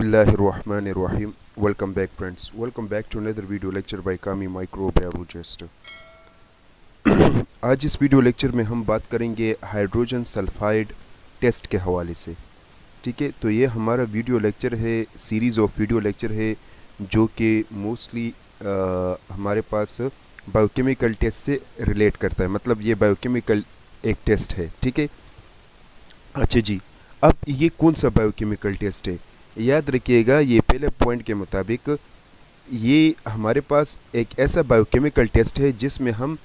Bismillahirrahmanirrahim. Welcome back friends. Welcome back to another video lecture by Kami Microbiologist. आज इस video lecture में हम बात करेंगे हाइड्रोजन सल्फाइड टेस्ट के हवाले से। ठीक है, तो ये हमारा वीडियो लेक्चर है, सीरीज़ ऑफ वीडियो लेक्चर है जो कि मोस्टली हमारे पास बायोकेमिकल टेस्ट से रिलेट करता है। मतलब ये बायोकेमिकल एक टेस्ट है। ठीक है, अच्छा जी, अब ये कौन सा बायोकेमिकल टेस्ट है? याद रखिएगा, ये पहले पॉइंट के मुताबिक ये हमारे पास एक ऐसा बायोकेमिकल टेस्ट है जिसमें हम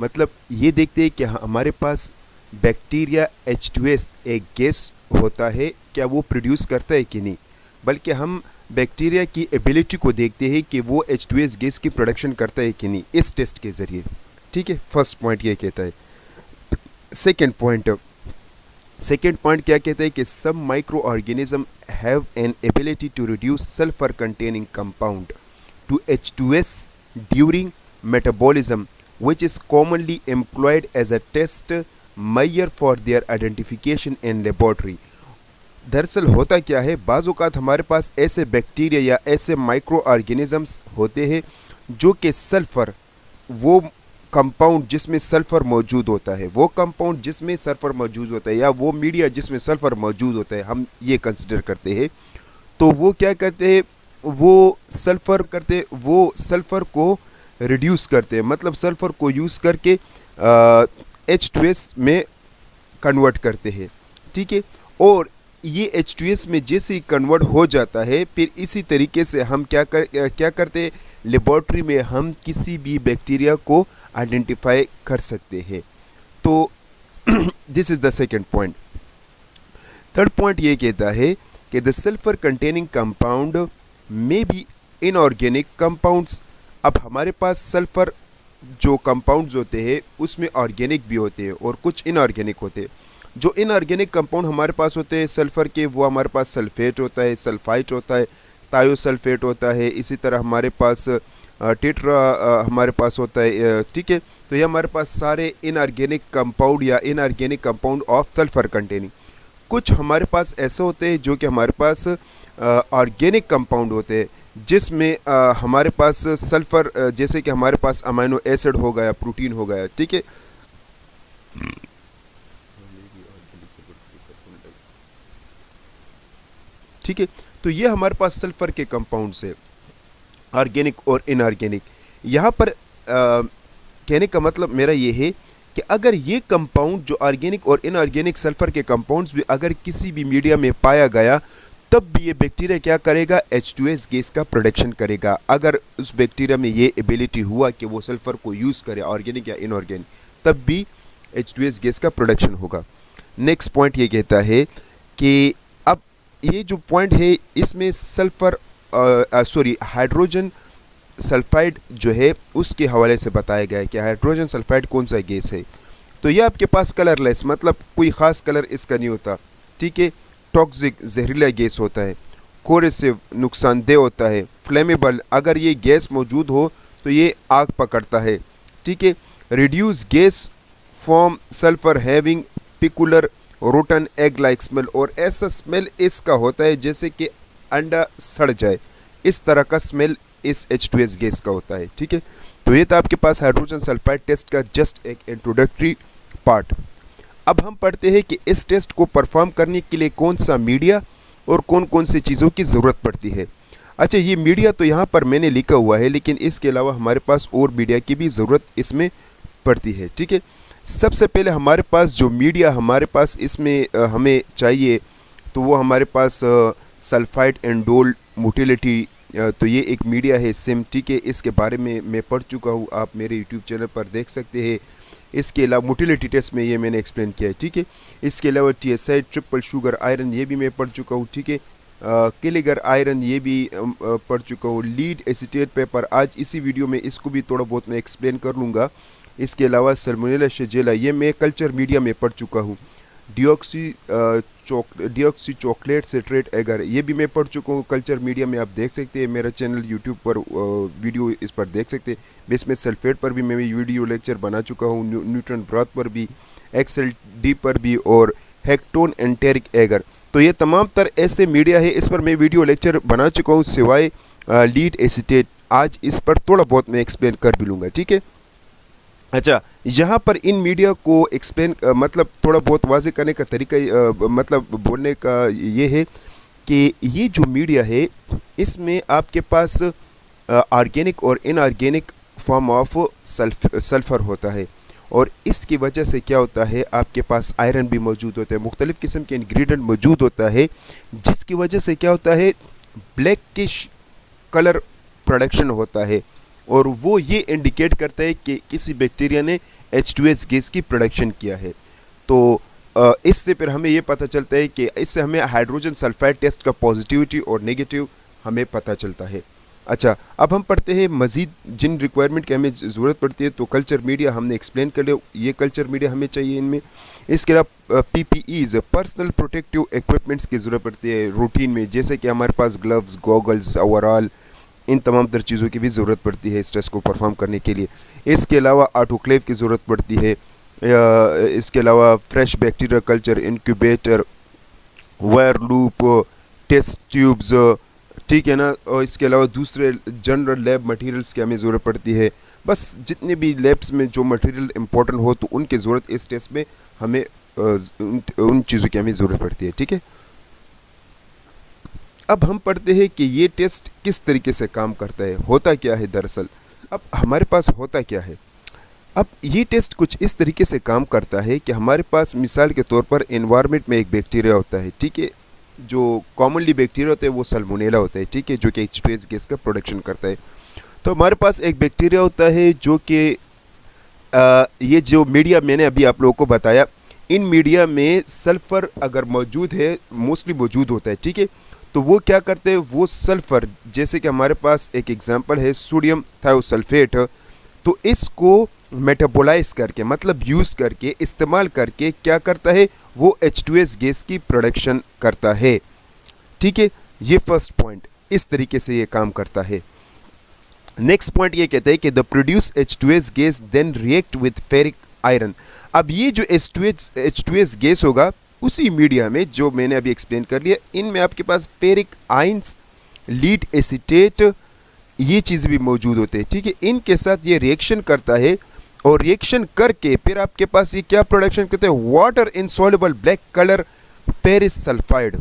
मतलब ये देखते हैं कि हमारे पास बैक्टीरिया H2S एक गैस होता है, क्या वो प्रोड्यूस करता है कि नहीं, बल्कि हम बैक्टीरिया की एबिलिटी को देखते हैं कि वो H2S गैस की प्रोडक्शन करता है कि नहीं, इस टेस्ट के ज़रिए। ठीक है, फर्स्ट पॉइंट ये कहता है। सेकेंड पॉइंट क्या कहता है कि some micro organism have an ability to reduce sulphur containing compound to H2S during metabolism which is commonly employed as a test measure for their identification in laboratory। दरअसल होता क्या है, बाज़ औक़ात हमारे पास ऐसे बैक्टीरिया या ऐसे माइक्रो ऑर्गेनिज़म्स होते हैं जो कि सल्फ़र, वो कंपाउंड जिसमें सल्फ़र मौजूद होता है, वो कंपाउंड जिसमें सल्फ़र मौजूद होता है या वो मीडिया जिसमें सल्फ़र मौजूद होता है, हम ये कंसिडर करते हैं। तो वो क्या करते हैं, वो सल्फ़र को रिड्यूस करते हैं, मतलब सल्फ़र को यूज़ करके H2S में कन्वर्ट करते हैं। ठीक है, और ये H2S में जैसे ही कन्वर्ट हो जाता है, फिर इसी तरीके से हम क्या करते हैं, लेबॉर्ट्री में हम किसी भी बैक्टीरिया को आइडेंटिफाई कर सकते हैं। तो this is the second point. Third point ये कहता है कि the sulphur containing compound may be inorganic compounds. अब हमारे पास सल्फ़र जो कंपाउंड्स होते हैं उसमें ऑर्गेनिक भी होते हैं और कुछ इनऑर्गेनिक होते हैं। जो इनऑर्गेनिक कंपाउंड हमारे पास होते हैं सल्फ़र के, वो हमारे पापास सल्फ़ेट होता है, सल्फ़ाइट होता है, थायोसल्फ़ेट होता है, इसी तरह हमारे पास टेट्रा हमारे पास होता है। ठीक है, तो ये हमारे पास सारे इनऑर्गेनिक कंपाउंड या inorganic compound of sulphur containing. कुछ हमारे पास ऐसे होते हैं जो कि हमारे पास ऑर्गेनिक कंपाउंड होते हैं जिसमें हमारे पास सल्फ़र, जैसे कि हमारे पास अमीनो एसिड हो गया, प्रोटीन हो गया। ठीक है, ठीक है, तो ये हमारे पास सल्फ़र के कंपाउंड्स है, ऑर्गेनिक और इनऑर्गेनिक। यहाँ पर कहने का मतलब मेरा ये है कि अगर ये कंपाउंड जो ऑर्गेनिक और इनऑर्गेनिक सल्फ़र के कंपाउंड्स भी अगर किसी भी मीडिया में पाया गया, तब भी ये बैक्टीरिया क्या करेगा, H2S गैस का प्रोडक्शन करेगा। अगर उस बैक्टीरिया में ये एबिलिटी हुआ कि वो सल्फ़र को यूज़ करे, ऑर्गेनिक या इनऑर्गेनिक, तब भी H2S गैस का प्रोडक्शन होगा। नेक्स्ट पॉइंट ये कहता है कि अब ये जो पॉइंट है इसमें हाइड्रोजन सल्फाइड जो है उसके हवाले से बताया गया है कि हाइड्रोजन सल्फाइड कौन सा गैस है। तो ये आपके पास कलरलेस, मतलब कोई ख़ास कलर इसका नहीं होता। ठीक है, टॉक्सिक जहरीला गैस होता है, कोरेसिव नुकसानदेह होता है, फ्लेमेबल, अगर ये गैस मौजूद हो तो ये आग पकड़ता है। ठीक है, reduce gas form sulphur having peculiar rotten egg like smell, और ऐसा स्मेल इसका होता है जैसे कि अंडा सड़ जाए, इस तरह का स्मेल इस H2S गैस का होता है। ठीक है, तो ये था आपके पास हाइड्रोजन सल्फाइड टेस्ट का जस्ट एक इंट्रोडक्टरी पार्ट। अब हम पढ़ते हैं कि इस टेस्ट को परफॉर्म करने के लिए कौन सा मीडिया और कौन कौन सी चीज़ों की ज़रूरत पड़ती है। अच्छा, ये मीडिया तो यहाँ पर मैंने लिखा हुआ है, लेकिन इसके अलावा हमारे पास और मीडिया की भी ज़रूरत इसमें पड़ती है। ठीक है, सबसे पहले हमारे पास जो मीडिया हमारे पास इसमें हमें चाहिए, तो वो हमारे पास सल्फाइड एंडोल मोटिलिटी, तो ये एक मीडिया है सिम। ठीक है, इसके बारे में मैं पढ़ चुका हूँ, आप मेरे यूट्यूब चैनल पर देख सकते हैं। इसके अलावा मोटिलिटी टेस्ट में ये मैंने एक्सप्लेन किया है। ठीक है, इसके अलावा TSI ट्रिपल शुगर आयरन ये भी मैं पढ़ चुका हूँ। ठीक है, किलिगर आयरन ये भी पढ़ चुका हूँ। लीड एसीटेट पेपर, आज इसी वीडियो में इसको भी थोड़ा बहुत मैं एक्सप्लेन कर लूँगा। इसके अलावा सल्मोनेला शिगेल्ला ये मैं कल्चर मीडिया में पढ़ चुका हूँ। डिऑक्सी चॉकलेट सिट्रेट एगर ये भी मैं पढ़ चुका हूँ कल्चर मीडिया में, आप देख सकते हैं मेरा चैनल यूट्यूब पर वीडियो इस पर देख सकते हैं। इसमें सल्फेट पर भी मैं वीडियो लेक्चर बना चुका हूँ, न्यूट्रन ब्रॉथ पर भी, XLD पर भी, और हेक्टोन एंटेरिक एगर। तो ये तमाम तर ऐसे मीडिया है, इस पर मैं वीडियो लेक्चर बना चुका हूँ सिवाय लीड एसीटेट। आज इस पर थोड़ा बहुत मैं एक्सप्लेन कर भी लूँगा, ठीक है। अच्छा, यहाँ पर इन मीडिया को एक्सप्लेन मतलब थोड़ा बहुत वाज़ेह करने का तरीका मतलब बोलने का ये है कि ये जो मीडिया है इसमें आपके पास ऑर्गेनिक और इनऑर्गेनिक फॉर्म ऑफ सल्फ़र होता है, और इसकी वजह से क्या होता है आपके पास आयरन भी मौजूद होता है, मुख्तलिफ़ किस्म के इंग्रेडिएंट मौजूद होता है, जिसकी वजह से क्या होता है ब्लैकिश कलर प्रोडक्शन होता है, और वो ये इंडिकेट करता है कि किसी बैक्टीरिया ने H2S गैस की प्रोडक्शन किया है। तो इससे फिर हमें ये पता चलता है कि इससे हमें हाइड्रोजन सल्फाइड टेस्ट का पॉजिटिविटी और नेगेटिव हमें पता चलता है। अच्छा, अब हम पढ़ते हैं मज़ीद जिन रिक्वायरमेंट की हमें ज़रूरत पड़ती है। तो कल्चर मीडिया हमने एक्सप्लेन कर लिया, ये कल्चर मीडिया हमें चाहिए इनमें। इसके अलावा PPEs पर्सनल प्रोटेक्टिव इक्विपमेंट्स की ज़रूरत पड़ती है रूटीन में, जैसे कि हमारे पास ग्लव्स, गॉगल्स, ओवरऑल, इन तमाम तर चीज़ों की भी ज़रूरत पड़ती है इस टेस्ट को परफॉर्म करने के लिए। इसके अलावा ऑटोक्लेव की ज़रूरत पड़ती है, इसके अलावा fresh bacteria culture, incubator, wire loop, test tubes, ठीक है ना। और इसके अलावा दूसरे जनरल लैब मटेरियल्स की हमें ज़रूरत पड़ती है। बस जितने भी लैब्स में जो मटेरियल इंपॉर्टेंट हो तो उनकी ज़रूरत इस टेस्ट में हमें उन चीज़ों की हमें ज़रूरत पड़ती है, ठीक है। अब हम पढ़ते हैं कि ये टेस्ट किस तरीके से काम करता है, होता क्या है दरअसल। अब हमारे पास होता क्या है, अब ये टेस्ट कुछ इस तरीके से काम करता है कि हमारे पास मिसाल के तौर पर एनवायरनमेंट में एक बैक्टीरिया होता है, ठीक है। जो कॉमनली बैक्टीरिया होता है वो सल्मोनेला होता है, ठीक है, जो कि H2S गैस का प्रोडक्शन करता है। तो हमारे पास एक बैक्टीरिया होता है जो कि ये जो मीडिया मैंने अभी आप लोगों को बताया, इन मीडिया में सल्फ़र अगर मौजूद है, मोस्टली मौजूद होता है, ठीक है। तो वो क्या करते हैं, वो सल्फ़र, जैसे कि हमारे पास एक एग्जांपल है सोडियम थायोसल्फेट, तो इसको मेटाबोलाइज करके मतलब यूज़ करके इस्तेमाल करके क्या करता है, वो H2S गैस की प्रोडक्शन करता है, ठीक है। ये फर्स्ट पॉइंट, इस तरीके से ये काम करता है। नेक्स्ट पॉइंट ये कहता है कि the produce H2S gas then react with ferric iron. अब ये जो H2S गैस होगा उसी मीडिया में जो मैंने अभी एक्सप्लेन कर लिया, इनमें आपके पास फेरिक आयंस, लीड एसीटेट, ये चीज़ भी मौजूद होते हैं, ठीक है। इनके साथ ये रिएक्शन करता है, और रिएक्शन करके फिर आपके पास ये क्या प्रोडक्शन करते हैं, water insoluble black colour ferrous sulphide.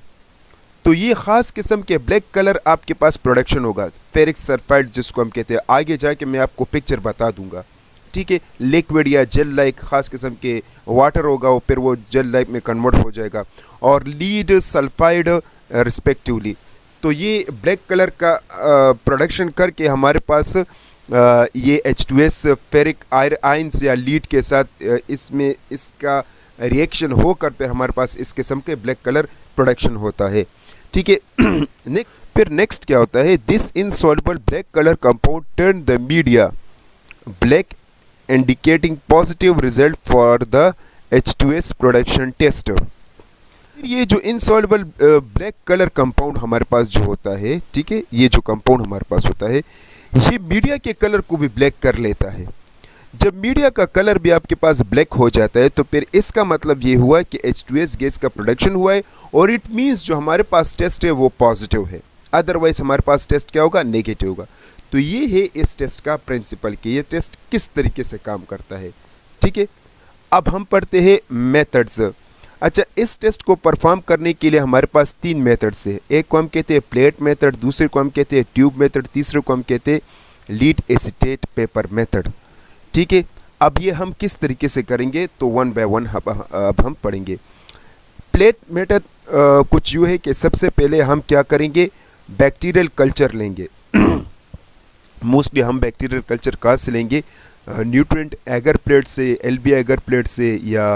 तो ये ख़ास किस्म के ब्लैक कलर आपके पास प्रोडक्शन होगा, फेरिक सल्फाइड जिसको हम कहते हैं। आगे जाके मैं आपको पिक्चर बता दूंगा, ठीक है। लिक्विड या जेल लाइक ख़ास किस्म के वाटर होगा, और फिर वो जेल लाइक में कन्वर्ट हो जाएगा, और लीड सल्फाइड रिस्पेक्टिवली। तो ये ब्लैक कलर का प्रोडक्शन करके हमारे पास ये H2S फेरिक आयंस या लीड के साथ इसमें इसका रिएक्शन होकर फिर हमारे पास इस किस्म के ब्लैक कलर प्रोडक्शन होता है, ठीक है। फिर नेक्स्ट क्या होता है, this insoluble black colour compound turn the media black indicating positive result for the H2S production test. ये जो इनसॉल्युबल ब्लैक कलर कंपाउंड हमारे पास जो होता है, ठीक है, ये जो कंपाउंड हमारे पास होता है ये मीडिया के कलर को भी ब्लैक कर लेता है। जब मीडिया का कलर भी आपके पास ब्लैक हो जाता है तो फिर इसका मतलब ये हुआ कि H2S गैस का प्रोडक्शन हुआ है, और इट मीन्स जो हमारे पास टेस्ट है वो पॉजिटिव है, अदरवाइज हमारे पास टेस्ट क्या होगा, नेगेटिव होगा। तो ये है इस टेस्ट का प्रिंसिपल कि ये टेस्ट किस तरीके से काम करता है, ठीक है। अब हम पढ़ते हैं मेथड्स। अच्छा, इस टेस्ट को परफॉर्म करने के लिए हमारे पास 3 मेथड्स है। एक को हम कहते हैं प्लेट मेथड, दूसरे को हम कहते हैं ट्यूब मेथड, तीसरे को हम कहते हैं लीड एसीटेट पेपर मेथड, ठीक है। अब ये हम किस तरीके से करेंगे तो 1 बाय 1 अब हम पढ़ेंगे। प्लेट मेथड कुछ यूँ है कि सबसे पहले हम क्या करेंगे, बैक्टीरियल कल्चर लेंगे। मोस्टली हम बैक्टीरियल कल्चर कहाँ से लेंगे, न्यूट्रिएंट एगर प्लेट से, LB एगर प्लेट से, या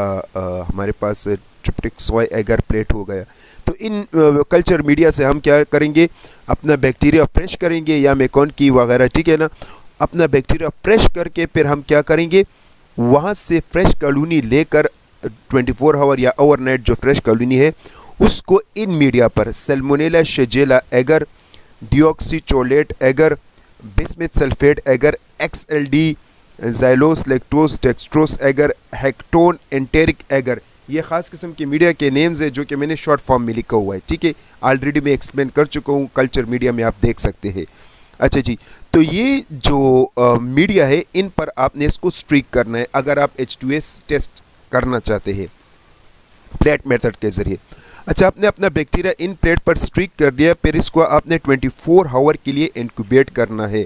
हमारे पास ट्रिप्टिक सोय एगर प्लेट हो गया। तो इन कल्चर मीडिया से हम क्या करेंगे, अपना बैक्टीरिया फ्रेश करेंगे या मेकॉन की वगैरह, ठीक है ना। अपना बैक्टीरिया फ्रेश करके फिर हम क्या करेंगे, वहाँ से फ्रेश कॉलोनी लेकर 24 आवर या ओवरनाइट जो फ्रेश कॉलोनी है उसको इन मीडिया पर salmonella shigella agar, deoxycholate agar, bismuth sulphite agar, XLD, xylose, lactose, dextrose agar, hektoen, enteric agar, ये ख़ास किस्म के मीडिया के नेम्स है जो कि मैंने शॉर्ट फॉर्म में लिखा हुआ है, ठीक है। ऑलरेडी मैं एक्सप्लेन कर चुका हूँ, कल्चर मीडिया में आप देख सकते हैं। अच्छा जी, तो ये जो मीडिया है इन पर आपने इसको स्ट्रीक करना है अगर आप H2S टेस्ट करना चाहते हैं प्लेट मेथड के ज़रिए। अच्छा, आपने अपना बैक्टीरिया इन प्लेट पर स्ट्रीक कर दिया, फिर इसको आपने 24 आवर के लिए इंक्यूबेट करना है।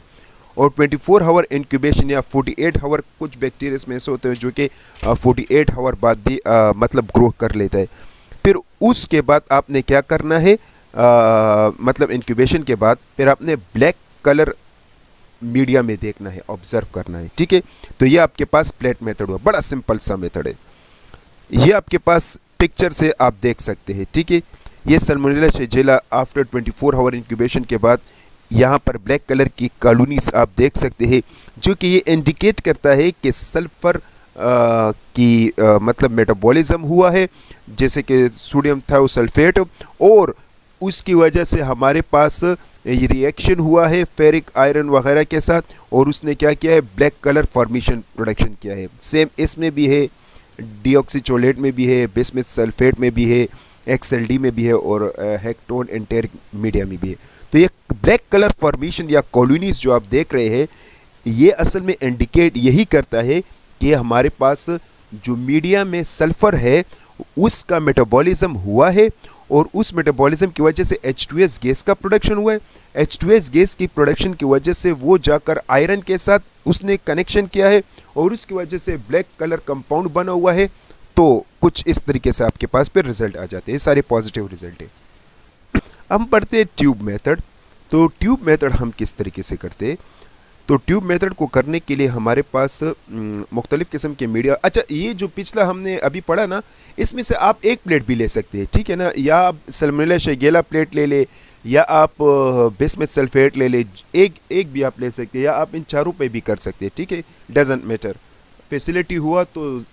और 24 आवर इंक्यूबेशन या 48 आवर, कुछ बैक्टीरिया में ऐसे होते हैं जो कि 48 आवर बाद भी मतलब ग्रो कर लेता है। फिर उसके बाद आपने क्या करना है, मतलब इंक्यूबेशन के बाद फिर आपने ब्लैक कलर मीडिया में देखना है, ऑब्जर्व करना है, ठीक है। तो ये आपके पास प्लेट मेथड हुआ, बड़ा सिंपल सा मेथड है। ये आपके पास पिक्चर से आप देख सकते हैं, ठीक है। ये सल्मोनेला शेगेला आफ्टर 24 आवर इंक्यूबेशन के बाद यहाँ पर ब्लैक कलर की कॉलोनीज आप देख सकते हैं, जो कि ये इंडिकेट करता है कि सल्फ़र की मतलब मेटाबॉलिज्म हुआ है, जैसे कि सोडियम थायोसल्फेट, और उसकी वजह से हमारे पास ये रिएक्शन हुआ है फेरिक आयरन वगैरह के साथ, और उसने क्या किया है, ब्लैक कलर फॉर्मेशन प्रोडक्शन किया है। सेम इसमें भी है, डीऑक्सीचोलेट में भी है, बिस्मुथ सल्फेट में भी है, XLD में भी है, और हेक्टोन एंटेरिक मीडिया में भी है। तो ये ब्लैक कलर फॉर्मेशन या कॉलोनीज जो आप देख रहे हैं, ये असल में इंडिकेट यही करता है कि हमारे पास जो मीडिया में सल्फ़र है उसका मेटाबॉलिज्म हुआ है, और उस मेटाबॉलिज्म की वजह से H2S गैस का प्रोडक्शन हुआ है। H2S गैस की प्रोडक्शन की वजह से वो जाकर आयरन के साथ उसने कनेक्शन किया है, और उसकी वजह से ब्लैक कलर कंपाउंड बना हुआ है। तो कुछ इस तरीके से आपके पास फिर रिजल्ट आ जाते हैं, सारे पॉजिटिव रिजल्ट है। हम पढ़ते हैं ट्यूब मेथड। तो ट्यूब मेथड हम किस तरीके से करते हैं, तो ट्यूब मेथड को करने के लिए हमारे पास मुख्तलिफ़ किस्म के मीडिया। अच्छा, ये जो पिछला हमने अभी पढ़ा ना, इसमें से आप एक प्लेट भी ले सकते हैं, ठीक है ना, या आप सल्मोनेला शेगेला प्लेट ले ले, या आप बिस्मुथ सल्फेट ले ले, एक भी आप ले सकते हैं, या आप इन चारों पे भी कर सकते हैं, ठीक है, डजेंट मैटर। फैसिलिटी हुआ तो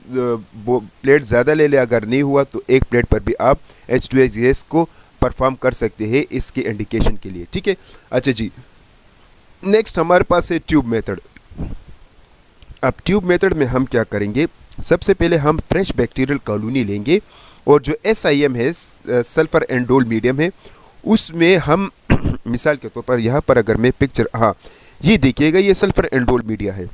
प्लेट ज़्यादा ले ले, अगर नहीं हुआ तो एक प्लेट पर भी आप H2S गैस को परफॉर्म कर सकते हैं इसके इंडिकेशन के लिए, ठीक है। अच्छा जी, नेक्स्ट हमारे पास है ट्यूब मेथड। अब ट्यूब मेथड में हम क्या करेंगे, सबसे पहले हम फ्रेश बैक्टीरियल कॉलोनी लेंगे, और जो SIM है, सल्फ़र एंडोल मीडियम है, उसमें हम मिसाल के तौर पर यहाँ पर अगर मैं पिक्चर, हाँ ये देखिएगा, ये सल्फ़र एंडोल मीडिया है।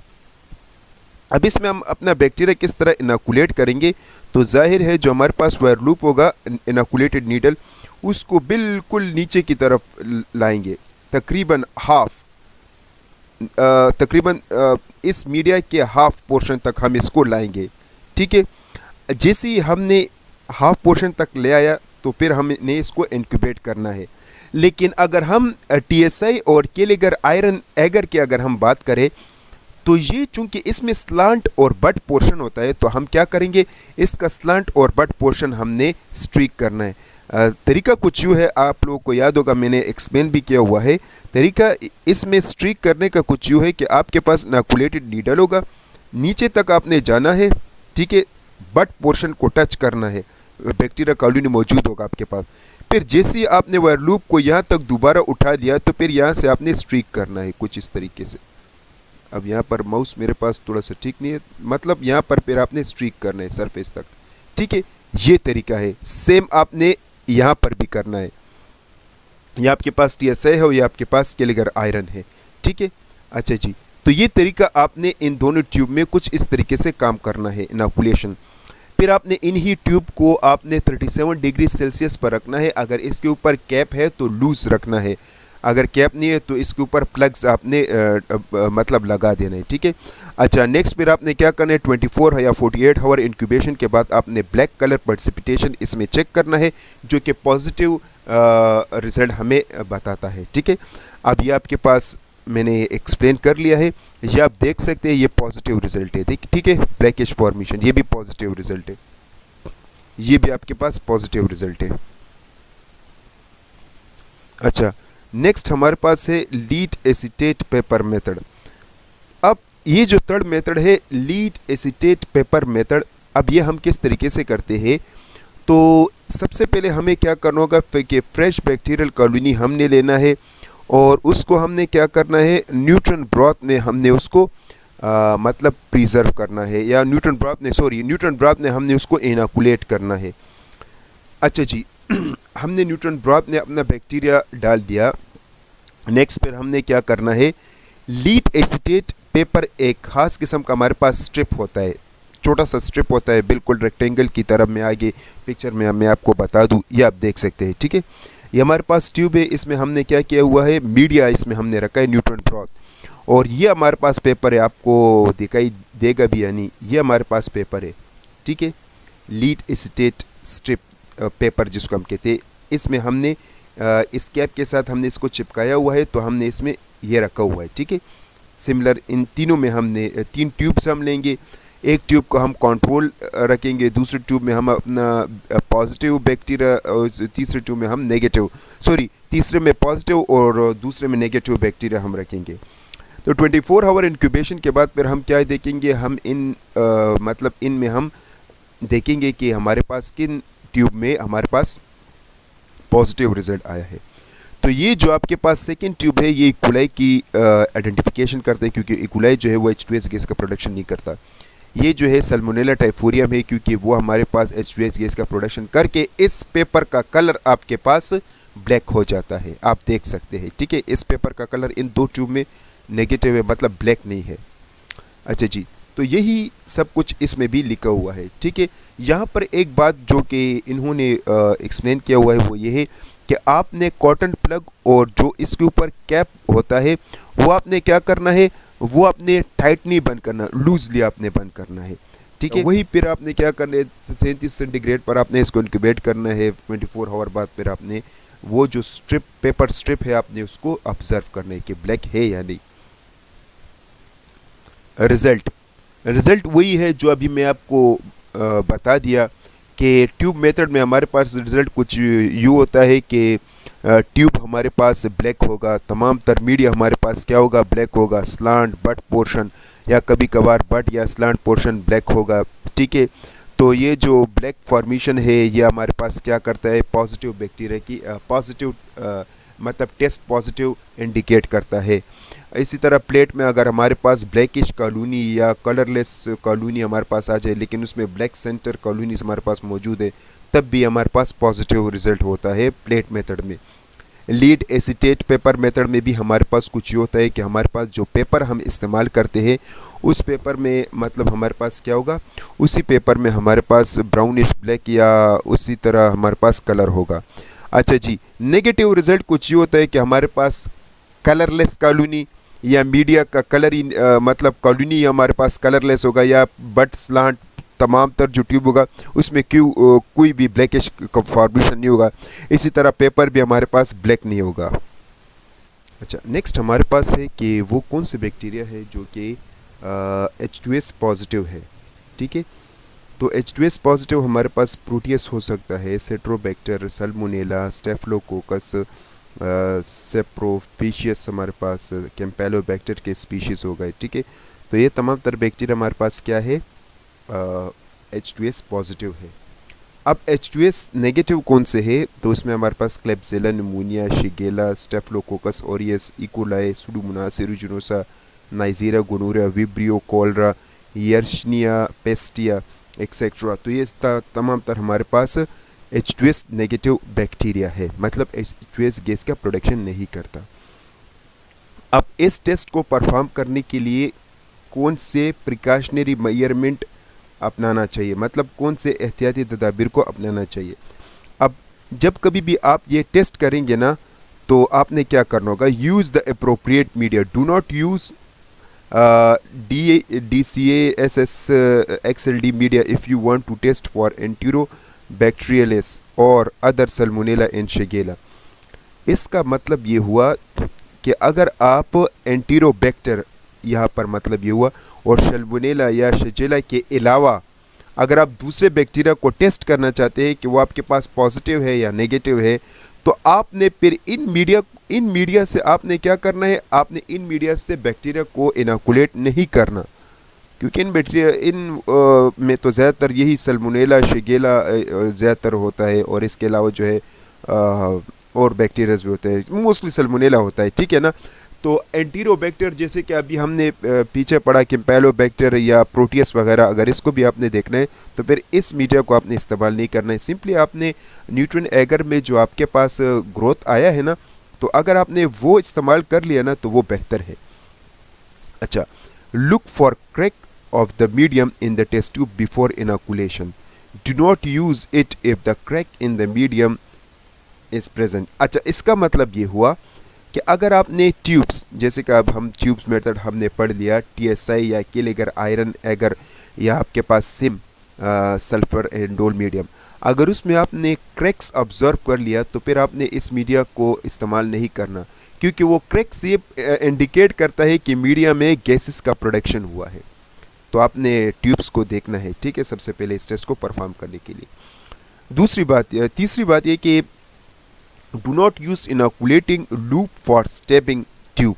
अब इसमें हम अपना बैक्टीरिया किस तरह इनाकुलेट करेंगे, तो जाहिर है जो हमारे पास वायर लूप होगा, इनाकुलेटेड नीडल, उसको बिल्कुल नीचे की तरफ लाएंगे, तकरीबन इस मीडिया के हाफ पोर्शन तक हम इसको लाएंगे, ठीक है। जैसे ही हमने हाफ पोर्शन तक ले आया तो फिर हमने इसको इंक्यूबेट करना है। लेकिन अगर हम TSI और केलिगर आयरन एगर की अगर हम बात करें, तो ये चूंकि इसमें स्लांट और बट पोर्शन होता है, तो हम क्या करेंगे, इसका स्लांट और बट पोर्शन हमने स्ट्रीक करना है। तरीका कुछ यूँ है, आप लोगों को याद होगा मैंने एक्सप्लेन भी किया हुआ है। तरीका इसमें स्ट्रीक करने का कुछ यूँ है कि आपके पास इनाकुलेटेड नीडल होगा, नीचे तक आपने जाना है, ठीक है, बट पोर्शन को टच करना है, बैक्टीरिया कॉलोनी मौजूद होगा आपके पास। फिर जैसे ही आपने वायर लूप को यहाँ तक दोबारा उठा दिया, तो फिर यहाँ से आपने स्ट्रीक करना है कुछ इस तरीके से। अब यहाँ पर माउस मेरे पास थोड़ा सा ठीक नहीं है, मतलब यहाँ पर फिर आपने स्ट्रीक करना है सरफेस तक, ठीक है। ये तरीका है, सेम आपने यहाँ पर भी करना है। या आपके पास TSI है, या आपके पास केलिगर आयरन है, ठीक है। अच्छा जी, तो ये तरीका आपने इन दोनों ट्यूब में कुछ इस तरीके से काम करना है, इनाकुलेशन। फिर आपने इन्हीं ट्यूब को आपने 37 डिग्री सेल्सियस पर रखना है। अगर इसके ऊपर कैप है तो लूज रखना है, अगर कैप नहीं है तो इसके ऊपर प्लग्स आपने मतलब लगा देना है, ठीक है। अच्छा, नेक्स्ट फिर आपने क्या करना है, 24 या 48 आवर इंक्यूबेशन के बाद आपने ब्लैक कलर प्रेसिपिटेशन इसमें चेक करना है, जो कि पॉजिटिव रिजल्ट हमें बताता है, ठीक है। अब ये आपके पास मैंने एक्सप्लेन कर लिया है, ये आप देख सकते हैं, ये पॉजिटिव रिजल्ट है, ठीक है। ब्लैकिश फॉर्मेशन, ये भी पॉजिटिव रिजल्ट है, ये भी आपके पास पॉजिटिव रिजल्ट है। अच्छा, नेक्स्ट हमारे पास है लीड एसीटेट पेपर मेथड। अब ये जो थर्ड मेथड है, लीड एसीटेट पेपर मेथड, अब ये हम किस तरीके से करते हैं, तो सबसे पहले हमें क्या करना होगा कि फ्रेश बैक्टीरियल कॉलोनी हमने लेना है, और उसको हमने क्या करना है, न्यूट्रॉन ब्रॉथ में हमने उसको मतलब प्रिजर्व करना है, या न्यूट्रॉन ब्रॉथ ने हमने उसको इनोकुलेट करना है। अच्छा जी, हमने न्यूट्रॉन ब्रॉथ ने अपना बैक्टीरिया डाल दिया। नेक्स्ट फिर हमने क्या करना है, लीड एसीटेट पेपर एक ख़ास किस्म का हमारे पास स्ट्रिप होता है, छोटा सा स्ट्रिप होता है, बिल्कुल रेक्टेंगल की तरह। मैं आगे पिक्चर में मैं आपको बता दूं, ये आप देख सकते हैं, ठीक है। ये हमारे पास ट्यूब है, इसमें हमने क्या किया हुआ है, मीडिया इसमें हमने रखा है न्यूट्रॉन ब्रॉथ, और ये हमारे पास पेपर है, आपको दिखाई देगा भी या नहीं, ये हमारे पास पेपर है, ठीक है, लीड एसीटेट स्ट्रिप पेपर जिसको हम कहते हैं। इसमें हमने इस कैप के साथ हमने इसको चिपकाया हुआ है, तो हमने इसमें ये रखा हुआ है, ठीक है। सिमिलर इन तीनों में हमने 3 ट्यूब्स हम लेंगे। एक ट्यूब को हम कंट्रोल रखेंगे, दूसरे ट्यूब में हम अपना पॉजिटिव बैक्टीरिया, और तीसरे ट्यूब में हम नेगेटिव, तीसरे में पॉजिटिव और दूसरे में नेगेटिव बैक्टीरिया हम रखेंगे। तो 24 आवर इंक्यूबेशन के बाद फिर हम क्या देखेंगे, हम मतलब इनमें हम देखेंगे कि हमारे पास किन ट्यूब में हमारे पास पॉजिटिव रिजल्ट आया है। तो ये जो आपके पास सेकेंड ट्यूब है, ये इकोलाई की आइडेंटिफिकेशन करते हैं, क्योंकि इकोलाई जो है वो H2S गैस का प्रोडक्शन नहीं करता। ये जो है सल्मोनेला टाइफोरियम है, क्योंकि वो हमारे पास H2S गैस का प्रोडक्शन करके इस पेपर का कलर आपके पास ब्लैक हो जाता है, आप देख सकते हैं, ठीक है। इस पेपर का कलर इन 2 ट्यूब में नेगेटिव है, मतलब ब्लैक नहीं है। अच्छा जी, तो यही सब कुछ इसमें भी लिखा हुआ है, ठीक है। यहाँ पर एक बात जो कि इन्होंने एक्सप्लेन किया हुआ है वो ये है कि आपने कॉटन प्लग और जो इसके ऊपर कैप होता है वो आपने क्या करना है, वो आपने टाइट नहीं बंद करना, लूजली आपने बंद करना है, ठीक है। वही फिर आपने क्या करना है, 37 सेंटीग्रेड पर आपने इसको इंक्यूबेट करना है। 24 आवर बाद फिर आपने वो जो पेपर स्ट्रिप है आपने उसको ऑब्जर्व करना है कि ब्लैक है या नहीं। रिज़ल्ट वही है जो अभी मैं आपको बता दिया कि ट्यूब मेथड में हमारे पास रिज़ल्ट कुछ यूँ होता है कि ट्यूब हमारे पास ब्लैक होगा, तमाम तर मीडिया हमारे पास क्या होगा, ब्लैक होगा, स्लांट बट पोर्शन या कभी कभार बट या स्लांट पोर्शन ब्लैक होगा, ठीक है। तो ये जो ब्लैक फॉर्मेशन है ये हमारे पास क्या करता है, पॉजिटिव बैक्टीरिया की पॉजिटिव मतलब टेस्ट पॉजिटिव इंडिकेट करता है। इसी तरह प्लेट में अगर हमारे पास ब्लैकिश कॉलोनी या कलरलेस कॉलोनी हमारे पास आ जाए, लेकिन उसमें ब्लैक सेंटर कॉलोनीज हमारे पास मौजूद है, तब भी हमारे पास पॉजिटिव रिजल्ट होता है प्लेट मेथड में। लीड एसीटेट पेपर मेथड में भी हमारे पास कुछ ये होता है कि हमारे पास जो पेपर हम इस्तेमाल करते हैं उस पेपर में मतलब हमारे पास क्या होगा, उसी पेपर में हमारे पास ब्राउनिश ब्लैक या उसी तरह हमारे पास कलर होगा। अच्छा जी, नेगेटिव रिजल्ट कुछ ये होता है कि हमारे पास कलरलेस कॉलोनी या मीडिया का कलर ही मतलब कॉलोनी हमारे पास कलरलेस होगा, या बट स्लांट तमाम तर जो ट्यूब होगा उसमें कोई भी ब्लैकिश फॉर्मेशन नहीं होगा। इसी तरह पेपर भी हमारे पास ब्लैक नहीं होगा। अच्छा, नेक्स्ट हमारे पास है कि वो कौन से बैक्टीरिया है जो कि H2S पॉजिटिव है, ठीक है। तो H2S पॉजिटिव हमारे पास प्रोटियस हो सकता है, सेट्रोबैक्टर, सल्मोनेला, स्टेफिलोकोकस, सेप्रोफिशियस, हमारे पास कैम्पेलोबैक्टर के स्पीशीज़ हो गए, ठीक है। तो ये तमाम तर बैक्टीरिया हमारे पास क्या है, H2S पॉजिटिव है। अब H2S नेगेटिव कौन से है, तो उसमें हमारे पास Klebsiella, pneumoniae, Shigella, Staphylococcus aureus, E coli, Pseudomonas aeruginosa, Neisseria, gonorrhoeae, Vibrio, cholerae, Yersinia pestis etcetera. तो ये तमाम तर हमारे पास H2S नेगेटिव बैक्टीरिया है, मतलब H2S गैस का प्रोडक्शन नहीं करता। अब इस टेस्ट को परफॉर्म करने के लिए कौन से प्रिकॉशनरी मेजरमेंट अपनाना चाहिए, मतलब कौन से एहतियाती तदाबीर को अपनाना चाहिए। अब जब कभी भी आप ये टेस्ट करेंगे ना, तो आपने क्या करना होगा, use the appropriate media, do not use DCA-SS XLD media if you want to test for Enterobacteriaceae और अदर सल्मोनेला एंड शिगेला। इसका मतलब ये हुआ कि अगर आप एंटीरोबैक्टर, यहाँ पर मतलब ये हुआ, और सल्मोनेला या शिगेला के अलावा अगर आप दूसरे बैक्टीरिया को टेस्ट करना चाहते हैं कि वो आपके पास पॉजिटिव है या नेगेटिव है, तो आपने फिर इन मीडिया से आपने क्या करना है, आपने इन मीडिया से बैक्टीरिया को इनोकुलेट नहीं करना, क्योंकि इन बैक्टीरिया में तो ज़्यादातर यही सल्मोनेला शिगेला ज़्यादातर होता है, और इसके अलावा जो है और बैक्टीरियाज भी होते हैं, मोस्टली सल्मोनेला होता है, ठीक है ना। तो तो एंटीरोबैक्टर जैसे कि अभी हमने पीछे पढ़ा कैम्पेलोबैक्टर या प्रोटियस वगैरह, अगर इसको भी आपने देखना है तो फिर इस मीडिया को आपने इस्तेमाल नहीं करना है। सिंपली आपने न्यूट्रॉन एगर में जो आपके पास ग्रोथ आया है ना, तो अगर आपने वो इस्तेमाल कर लिया ना तो वो बेहतर है। अच्छा, look for crack of the medium in the test tube before inoculation. Do not use it if the crack in the medium is present. अच्छा, इसका मतलब ये हुआ कि अगर आपने ट्यूब्स, जैसे कि अब हम ट्यूब्स मेथड हमने पढ़ लिया, TSI या किलेगर आयरन एगर या आपके पास सिम सल्फर एंडोल मीडियम, अगर उसमें आपने क्रैक्स ऑब्जर्व कर लिया तो फिर आपने इस मीडिया को इस्तेमाल नहीं करना, क्योंकि वो क्रैक्स ये इंडिकेट करता है कि मीडिया में गैसेस का प्रोडक्शन हुआ है। तो आपने ट्यूब्स को देखना है, ठीक है, सबसे पहले इस टेस्ट को परफॉर्म करने के लिए। तीसरी बात ये कि do not use inoculating loop for stabbing tube.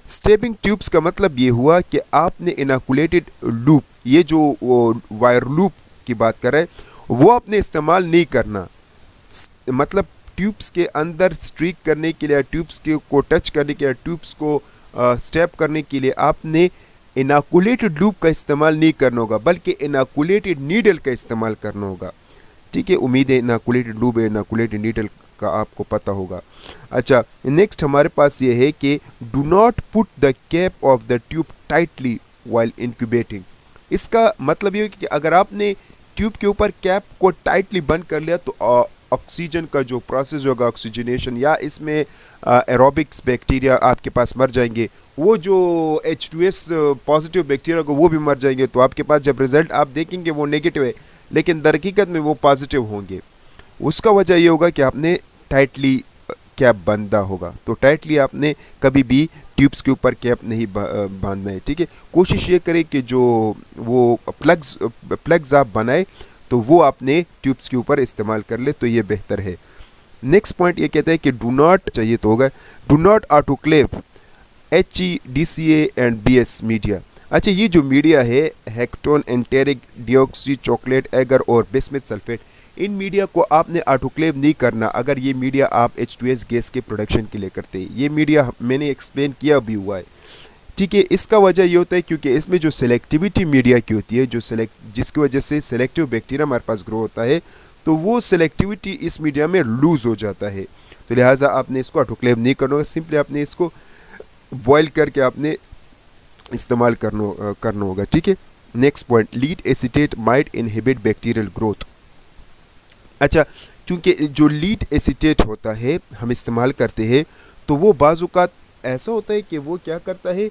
Stabbing tubes का मतलब ये हुआ कि आपने इनोकुलेटेड लूप, ये जो वायर लूप की बात कर रहे हैं, वो आपने इस्तेमाल नहीं करना। मतलब ट्यूब्स के अंदर स्ट्रीक करने के लिए, ट्यूब्स को टच करने के लिए, ट्यूब्स को स्टेप करने के लिए आपने इनोकुलेटेड लूप का इस्तेमाल नहीं करना होगा, बल्कि इनोकुलेटेड नीडल का इस्तेमाल करना होगा। ठीक है, उम्मीद है इनोकुलेटेड लूप है, इनोकुलेटेड नीडल का आपको पता होगा। अच्छा, नेक्स्ट हमारे पास ये है कि do not put the cap of the tube tightly while incubating. इसका मतलब ये है कि अगर आपने ट्यूब के ऊपर कैप को टाइटली बंद कर लिया तो ऑक्सीजन का जो प्रोसेस होगा, ऑक्सीजनेशन, या इसमें एरोबिक्स बैक्टीरिया आपके पास मर जाएंगे, वो जो H2S पॉजिटिव बैक्टीरिया को वो भी मर जाएंगे। तो आपके पास जब रिजल्ट आप देखेंगे वो नेगेटिव है, लेकिन दर हकीकत में वो पॉजिटिव होंगे। उसका वजह ये होगा कि आपने टाइटली कैप बांधा होगा। तो टाइटली आपने कभी भी ट्यूब्स के ऊपर कैप नहीं बांधना है। ठीक है, कोशिश ये करें कि जो वो प्लग्स आप बनाए तो वो आपने ट्यूब्स के ऊपर इस्तेमाल कर ले, तो ये बेहतर है। नेक्स्ट पॉइंट ये कहता है कि डू नॉट, चाहिए तो होगा, do not autoclave HEDCA and BS media. अच्छा, ये जो मीडिया है हेक्टोन, एंटेरिक, डिऑक्सी, चॉकलेट एगर और बिस्मथ सल्फेट, इन मीडिया को आपने ऑटोक्लेव नहीं करना अगर ये मीडिया आप H2S गैस के प्रोडक्शन के लिए करते हैं। ये मीडिया मैंने एक्सप्लेन किया भी हुआ है। ठीक है, इसका वजह ये होता है क्योंकि इसमें जो सेलेक्टिविटी मीडिया की होती है, जिसकी वजह से सेलेक्टिव बैक्टीरिया हमारे पास ग्रो होता है, तो वो सेलेक्टिविटी इस मीडिया में लूज़ हो जाता है। तो लिहाजा आपने इसको ऑटोक्लेव नहीं करना होगा, सिंपली आपने इसको बॉयल करके आपने इस्तेमाल करना होगा। ठीक है, next point, lead acetate might inhibit bacterial growth. अच्छा, क्योंकि जो लीड एसीटेट होता है हम इस्तेमाल करते हैं, तो वो बाज़-औक़ात ऐसा होता है कि वो क्या करता है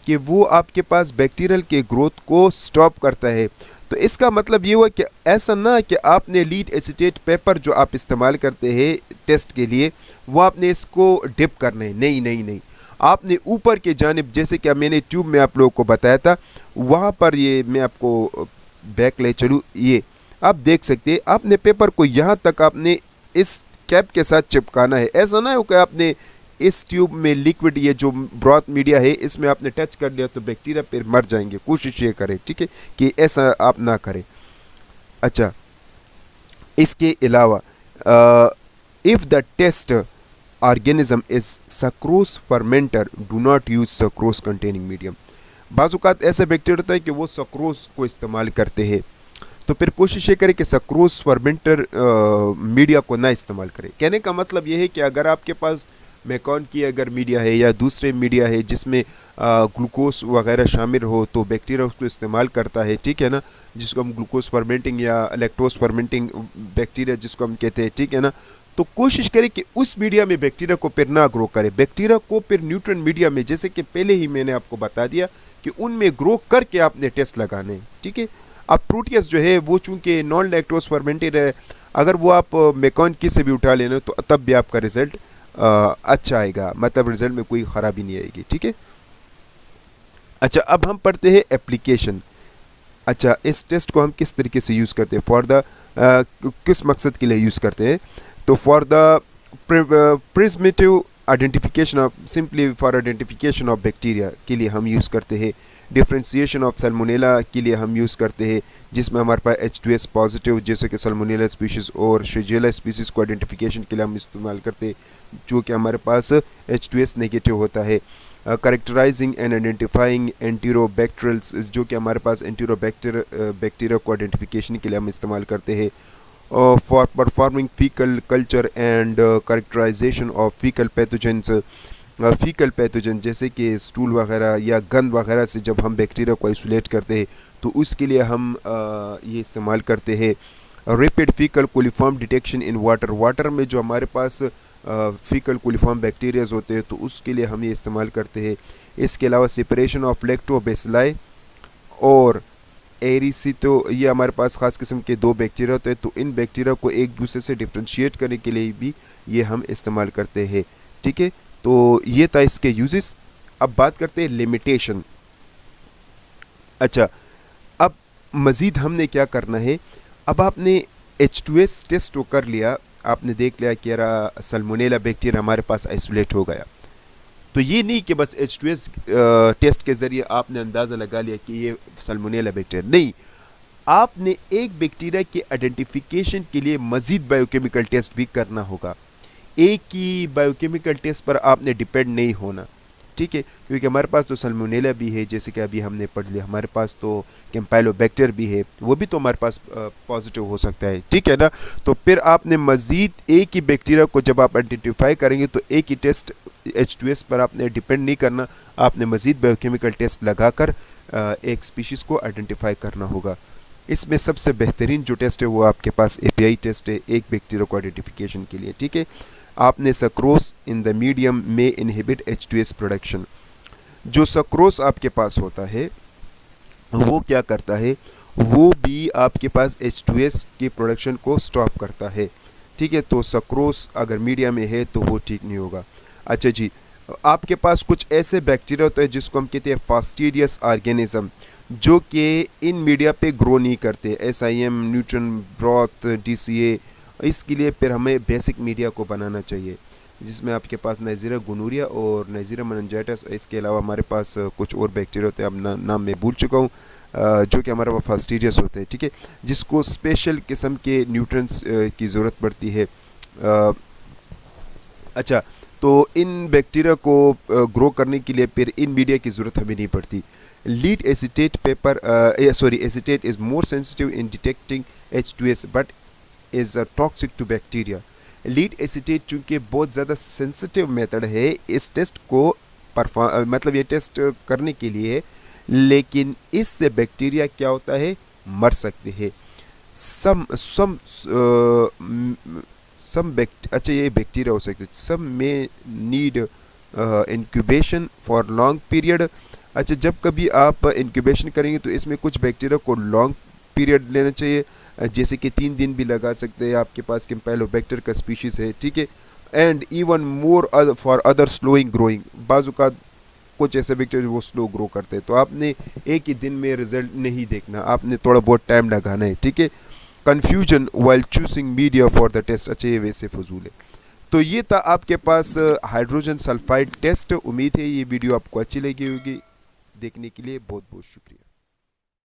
कि वो आपके पास बैक्टीरियल के ग्रोथ को स्टॉप करता है। तो इसका मतलब ये हुआ कि ऐसा ना कि आपने लीड एसीटेट पेपर जो आप इस्तेमाल करते हैं टेस्ट के लिए, वो आपने इसको डिप करना है। नहीं नहीं नहीं, आपने ऊपर के जानिब, जैसे कि मैंने ट्यूब में आप लोगों को बताया था, वहाँ पर ये मैं आपको बैक ले चलूँ, ये आप देख सकते हैं, आपने पेपर को यहाँ तक आपने इस कैप के साथ चिपकाना है। ऐसा ना हो कि आपने इस ट्यूब में लिक्विड, ये जो ब्रॉथ मीडिया है, इसमें आपने टच कर लिया तो बैक्टीरिया फिर मर जाएंगे। कोशिश ये करें, ठीक है, कि ऐसा आप ना करें। अच्छा, इसके अलावा if the test organism is sucrose fermenter, do not use sucrose containing medium. बाज़ औक़ात ऐसा बैक्टीरिया होता है कि वो सक्रोज को इस्तेमाल करते हैं, तो फिर कोशिश ये करें कि सक्रोज फर्मेंटर मीडिया को ना इस्तेमाल करें। कहने का मतलब ये है कि अगर आपके पास मैकॉन की अगर मीडिया है या दूसरे मीडिया है जिसमें ग्लूकोज वगैरह शामिल हो, तो बैक्टीरिया उसको इस्तेमाल करता है, ठीक है ना, जिसको हम ग्लूकोज फर्मेंटिंग या लैक्टोज फर्मेंटिंग बैक्टीरिया जिसको हम कहते हैं, ठीक है ना। तो कोशिश करें कि उस मीडिया में बैक्टीरिया को फिर ना ग्रो करे। बैक्टीरिया को फिर न्यूट्रॉन मीडिया में, जैसे कि पहले ही मैंने आपको बता दिया कि उनमें ग्रो करके आपने टेस्ट लगाने हैं। ठीक है, अब प्रोटियस जो है वो चूँकि नॉन लैक्टोज फर्मेंटेड है, अगर वो आप मैकॉन की से भी उठा लेना तो तब भी आपका रिजल्ट अच्छा आएगा, मतलब रिजल्ट में कोई ख़राबी नहीं आएगी। ठीक है, अच्छा, अब हम पढ़ते हैं एप्लीकेशन। अच्छा, इस टेस्ट को हम किस तरीके से यूज़ करते हैं, फॉर द किस मकसद के लिए यूज़ करते हैं। तो for the presumptive identification of simply for identification of bacteria के लिए हम यूज़ करते हैं। डिफ्रेंशिएशन ऑफ सल्मोनेला के लिए हम यूज़ करते हैं, जिसमें हमारे पास H2S पॉजिटिव जैसे कि सल्मोनेला स्पीशीज़ और शिगेला स्पीशीज़ को आइडेंटिफिकेशन के लिए हम इस्तेमाल करते हैं, जो कि हमारे पास H2S नेगेटिव होता है। करेक्टराइजिंग एंड आइडेंटिफाइंग एंटीरोबैक्टीरियल्स, जो कि हमारे पास बैक्टीरिया को आइडेंटिफिकेशन के लिए हम इस्तेमाल करते हैं। For performing faecal culture and characterisation of faecal pathogens, faecal pathogen जैसे कि स्टूल वगैरह या गंद वगैरह से जब हम बैक्टीरिया को आइसोलेट करते हैं तो उसके लिए हम ये इस्तेमाल करते हैं। Rapid faecal coliform detection in water, water में जो हमारे पास फीकल कोलिफॉर्म बैक्टीरियाज होते हैं तो उसके लिए हम ये इस्तेमाल करते हैं। इसके अलावा सेपरेशन ऑफ लैक्टोबैसिलाई और एरिसी, तो ये हमारे पास ख़ास किस्म के दो बैक्टीरिया होते हैं, तो इन बैक्टीरिया को एक दूसरे से डिफ्रेंशिएट करने के लिए भी ये हम इस्तेमाल करते हैं। ठीक है, तो ये था इसके यूजेस। अब बात करते हैं लिमिटेशन। अच्छा, अब मज़ीद हमने क्या करना है, अब आपने H2S टेस्ट तो कर लिया, आपने देख लिया कि यार सल्मोनेला बैक्टीरिया हमारे पास आइसोलेट हो गया, तो ये नहीं कि बस H2S टेस्ट के ज़रिए आपने अंदाज़ा लगा लिया कि ये सल्मोनेला बैक्टीरिया, नहीं, आपने एक बैक्टीरिया के आइडेंटिफिकेशन के लिए मज़ीद बायोकेमिकल टेस्ट भी करना होगा। एक ही बायोकेमिकल टेस्ट पर आपने डिपेंड नहीं होना, ठीक है, क्योंकि हमारे पास तो सल्मोनेला भी है, जैसे कि अभी हमने पढ़ लिया, हमारे पास तो कैम्पाइलोबैक्टर भी है, वो भी तो हमारे पास पॉजिटिव हो सकता है, ठीक है ना। तो फिर आपने मज़ीद एक ही बैक्टीरिया को जब आप आइडेंटिफाई करेंगे तो एक ही टेस्ट H2S पर आपने डिपेंड नहीं करना, आपने मज़ीद बायोकेमिकल टेस्ट लगाकर एक स्पीशीज़ को आइडेंटिफाई करना होगा। इसमें सबसे बेहतरीन जो टेस्ट है वो आपके पास API टेस्ट है एक बैक्टीरिया को आइडेंटिफिकेशन के लिए, ठीक है। आपने सक्रोस इन द मीडियम में इनहिबिट H2S प्रोडक्शन, जो सक्रोस आपके पास होता है वो क्या करता है, वो भी आपके पास H2S के प्रोडक्शन को स्टॉप करता है, ठीक है। तो सक्रोस अगर मीडिया में है तो वो ठीक नहीं होगा। अच्छा जी, आपके पास कुछ ऐसे बैक्टीरिया होते हैं जिसको हम कहते हैं फास्टिडियस ऑर्गेनिज्म, जो कि इन मीडिया पे ग्रो नहीं करते, SIM, न्यूट्रन ब्रॉथ, DCA, इसके लिए फिर हमें बेसिक मीडिया को बनाना चाहिए, जिसमें आपके पास नाइजीरिया गोनोरिया और नाइजीरिया मेनिंजाइटिस, इसके अलावा हमारे पास कुछ और बैक्टीरिया होते हैं, अब नाम मैं भूल चुका हूँ, जो कि हमारे पास फास्टिडियस होते हैं, ठीक है, जिसको स्पेशल किस्म के न्यूट्रिएंट्स की ज़रूरत पड़ती है। अच्छा, तो इन बैक्टीरिया को ग्रो करने के लिए फिर इन मीडिया की ज़रूरत हमें नहीं पड़ती। Lead acetate acetate is more sensitive in detecting H2S but is toxic to bacteria. Lead acetate चूँकि बहुत ज़्यादा सेंसिटिव मेथड है इस टेस्ट को मतलब ये टेस्ट करने के लिए, लेकिन इससे बैक्टीरिया क्या होता है, मर सकते हैं। अच्छा, ये बैक्टीरिया हो सकते हैं, सम में need incubation for long period. अच्छा, जब कभी आप इंक्यूबेशन करेंगे तो इसमें कुछ बैक्टीरिया को लॉन्ग पीरियड लेना चाहिए, जैसे कि 3 दिन भी लगा सकते हैं, आपके पास कैम्पाइलोबैक्टर का स्पीशीज़ है, ठीक है। And even more for other slowing growing, बाज़ औक़ात कुछ ऐसे बैक्टीरिया वो स्लो ग्रो करते हैं, तो आपने एक ही दिन में रिजल्ट नहीं देखना, आपने थोड़ा बहुत टाइम लगाना है, ठीक है। Confusion while choosing media for the test, अच्छा ये वैसे फजूल है। तो ये था आपके पास हाइड्रोजन सल्फाइड टेस्ट। उम्मीद है ये वीडियो आपको अच्छी लगी होगी। देखने के लिए बहुत बहुत शुक्रिया।